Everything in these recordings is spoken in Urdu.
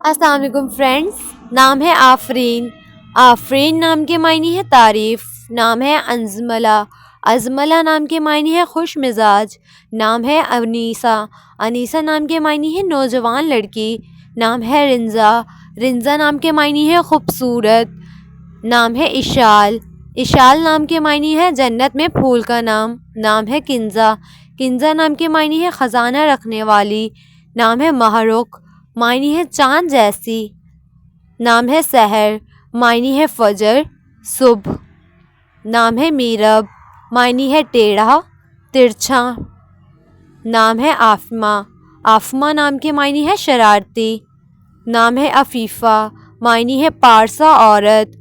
السلام علیکم فرینڈس. نام ہے آفرین. آفرین نام کے معنی ہے تعریف. نام ہے انزملہ. ازملہ نام کے معنی ہے خوش مزاج. نام ہے انیسہ. انیسہ نام کے معنی ہے نوجوان لڑکی. نام ہے رنزا. رنزا نام کے معنی ہے خوبصورت. نام ہے اشال. اشال نام کے معنی ہے جنت میں پھول کا نام. نام ہے کنزا. کنزا نام کے معنی ہے خزانہ رکھنے والی. نام ہے مہرک. معنی ہے چاند جیسی. نام ہے سحر. معنی ہے فجر صبح. نام ہے میرب. معنی ہے ٹیڑھا ترچھا. نام ہے آفمہ. آفمہ نام کے معنی ہے شرارتی. نام ہے عفیفہ. معنی ہے پارسا عورت.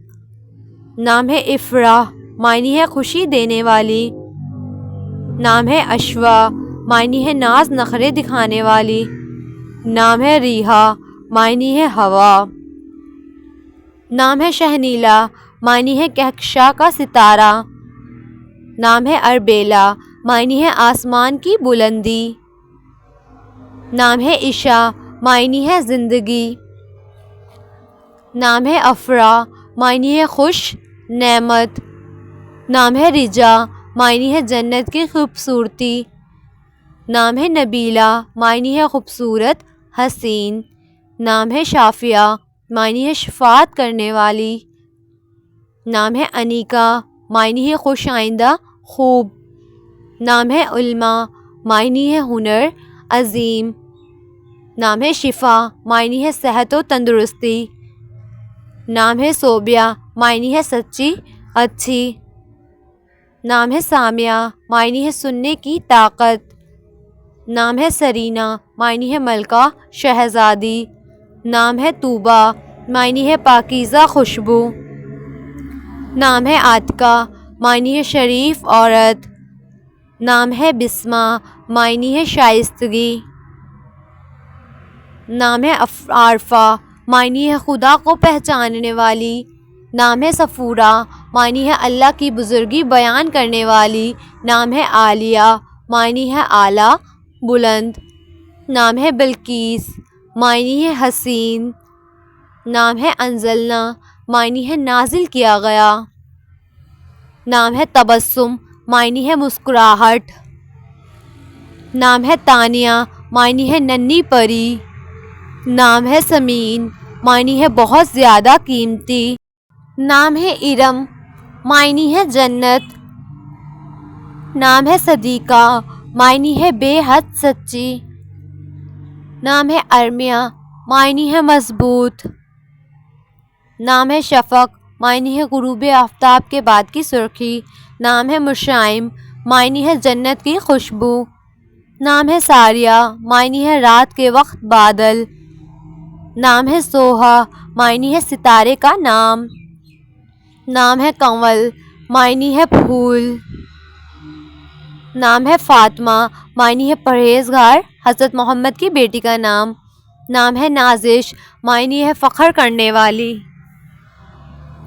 نام ہے افراح. معنی ہے خوشی دینے والی. نام ہے اشوا. معنی ہے ناز نخرے دکھانے والی. نام ہے ریحا. معنی ہے ہوا. نام ہے شہنیلا. معنی ہے کہکشاں کا ستارہ. نام ہے اربیلا. معنی ہے آسمان کی بلندی. نام ہے عشا. معنی ہے زندگی. نام ہے افرا. معنی ہے خوش نعمت. نام ہے رجا. معنی ہے جنت کی خوبصورتی. نام ہے نبیلہ. معنی ہے خوبصورت حسین. نام ہے شافیہ. معنی ہے شفاعت کرنے والی. نام ہے انیکا. معنی ہے خوش آئندہ خوب. نام ہے علما. معنی ہے ہنر عظیم. نام ہے شفا. معنی ہے صحت و تندرستی. نام ہے صوبیہ. معنی ہے سچی اچھی. نام ہے سامیہ. معنی ہے سننے کی طاقت. نام ہے سرینا. معنی ہے ملکہ شہزادی. نام ہے طوبہ. معنی ہے پاکیزہ خوشبو. نام ہے عاتکہ. معنی ہے شریف عورت. نام ہے بسمہ. معنی ہے شائستگی. نام ہے عارفہ. معنی ہے خدا کو پہچاننے والی. نام ہے صفورہ. معنی ہے اللہ کی بزرگی بیان کرنے والی. نام ہے عالیہ. معنی ہے اعلیٰ بلند. نام ہے بلقیس. معنی ہے حسین. نام ہے انزلنا. معنی ہے نازل کیا گیا. نام ہے تبسم. معنی ہے مسکراہٹ. نام ہے تانیہ. معنی ہے ننھی پری. نام ہے سمین. معنی ہے بہت زیادہ قیمتی. نام ہے ارم. معنی ہے جنت. نام ہے صدیقہ. معنی ہے بے حد سچی. نام ہے ارمیہ. معنی ہے مضبوط. نام ہے شفق. معنی ہے غروب آفتاب کے بعد کی سرخی. نام ہے مشائم. معنی ہے جنت کی خوشبو. نام ہے ساریہ. معنی ہے رات کے وقت بادل. نام ہے سوہا. معنی ہے ستارے کا نام. نام ہے کنول. معنی ہے پھول. نام ہے فاطمہ. معنی ہے پرہیزگار حضرت محمد کی بیٹی کا نام. نام ہے نازش. معنی ہے فخر کرنے والی.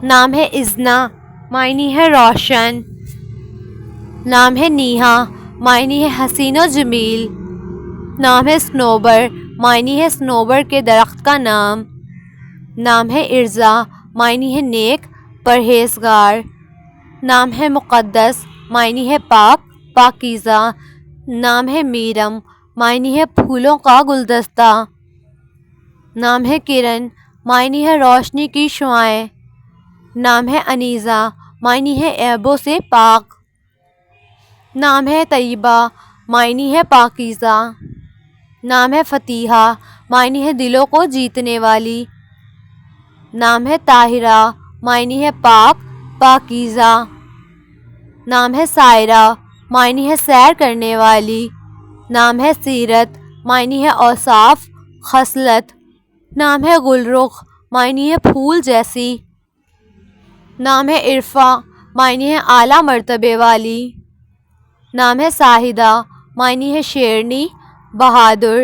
نام ہے ازنا. معنی ہے روشن. نام ہے نیہا. معنی ہے حسین و جمیل. نام ہے صنوبر. معنی ہے صنوبر کے درخت کا نام. نام ہے ارزا. معنی ہے نیک پرہیزگار. نام ہے مقدس. معنی ہے پاک پاکیزہ. نام ہے میرم. معنی ہے پھولوں کا گلدستہ. نام ہے کرن. معنی ہے روشنی کی شعاعیں. نام ہے انیزہ. معنی ہے عیبوں سے پاک. نام ہے طیبہ. معنی ہے پاکیزہ. نام ہے فتیحہ. معنی ہے دلوں کو جیتنے والی. نام ہے طاہرہ. معنی ہے پاک پاکیزہ. نام ہے سائرہ. معنی ہے سیر کرنے والی. نام ہے سیرت. معنی ہے اوصاف خصلت. نام ہے گلرخ. معنی ہے پھول جیسی. نام ہے عرفہ. معنی ہے اعلیٰ مرتبے والی. نام ہے ساہدہ. معنی ہے شیرنی بہادر.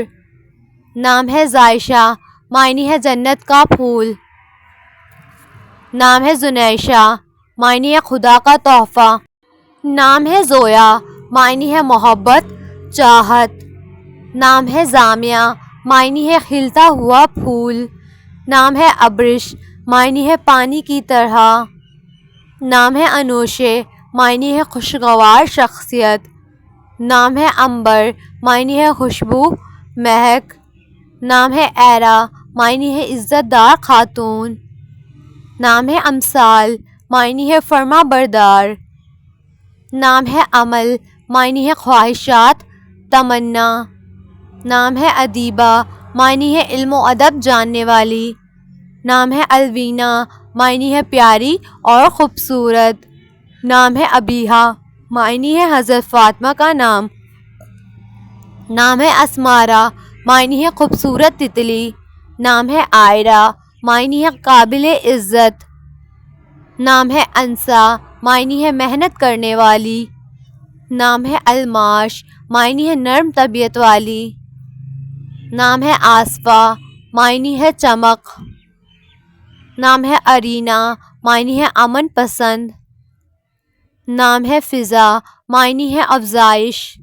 نام ہے زائشہ. معنی ہے جنت کا پھول. نام ہے زنیشہ. معنی ہے خدا کا تحفہ. نام ہے زویا. معنی ہے محبت چاہت. نام ہے زامیہ. معنی ہے کھلتا ہوا پھول. نام ہے ابرش، معنی ہے پانی کی طرح۔ نام ہے انوشے، معنی ہے خوشگوار شخصیت۔ نام ہے عنبر، معنی ہے خوشبو، مہک۔ نام ہے ایرا، معنی ہے عزت دار خاتون۔ نام ہے امثال، معنی ہے فرما بردار۔ نام ہے امل، معنی ہے خواہشات، تمنا۔ نام ہے ادیبہ، معنی ہے علم و ادب جاننے والی۔ نام ہے الوینا، معنی ہے پیاری اور خوبصورت۔ نام ہے ابیہا، معنی ہے حضرت فاطمہ کا نام۔ نام ہے اسمارا، معنی ہے خوبصورت تتلی۔ نام ہے آئرہ، معنی ہے قابل عزت۔ نام ہے انسا، معنی ہے محنت کرنے والی۔ نام ہے الماش، معنی ہے نرم طبیعت والی۔ نام ہے آصفہ، معنی ہے چمک۔ نام ہے ارینا، معنی ہے امن پسند۔ نام ہے فضا، معنی ہے افزائش۔